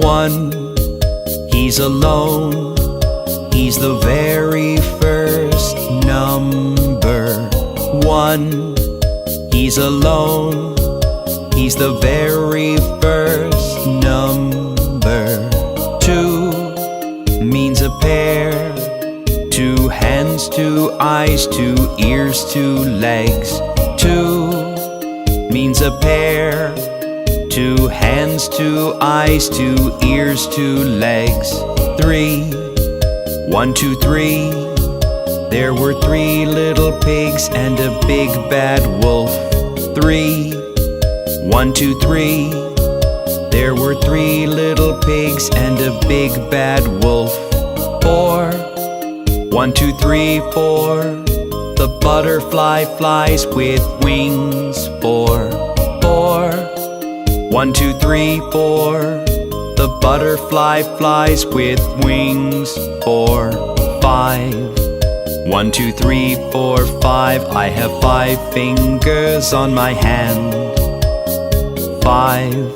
1, he's alone. He's the very first number. 1, he's alone. He's the very first number. 2 means a pair. 2 hands, 2 eyes, 2 ears, 2 legs. 2 means a pair. 2 hands, 2 eyes, 2 ears, 2 legs. 3, 1, 2, 3. There were 3 little pigs and a big bad wolf. 3, 1, 2, 3. There were 3 little pigs and a big bad wolf. 4, 1, 2, 3, 4. The butterfly flies with wings. 4, 4. 1, 2, 3, 4. The butterfly flies with wings. 4, 5. 1, 2, 3, 4, 5. I have 5 fingers on my hand. 5.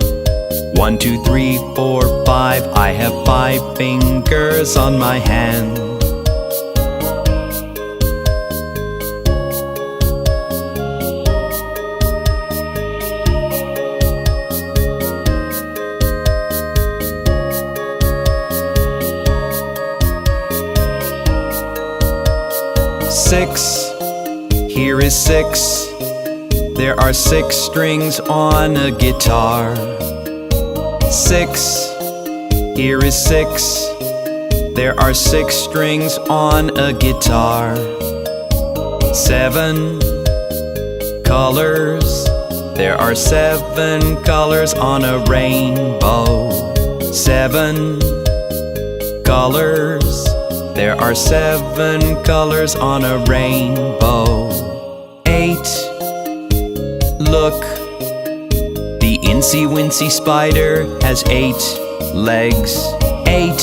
1, 2, 3, 4, 5. I have 5 fingers on my hand. 6, here is 6. There are 6 strings on a guitar. 6, here is 6. There are 6 strings on a guitar. 7 colors. There are 7 colors on a rainbow. 7 colors. There are 7 colors on a rainbow. 8, look, the incy wincy spider has 8 legs. 8,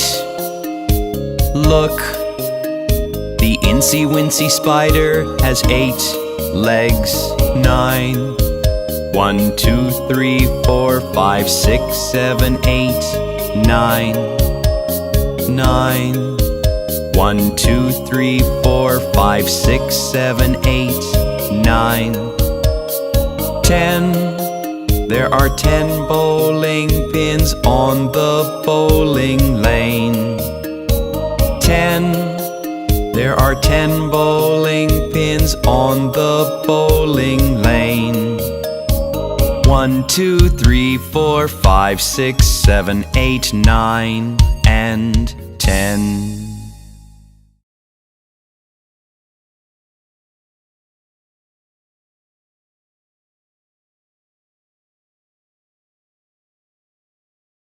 look, the incy wincy spider has 8 legs. 9, 1, 2, 3, 4, 5, 6, 7, 8, 9. 9, 1, 2, 3, 4, 5, 6, 7, 8, 9. 10, there are 10 bowling pins on the bowling lane. 10, there are 10 bowling pins on the bowling lane. 1, 2, 3, 4, 5, 6, 7, 8, 9, and 10.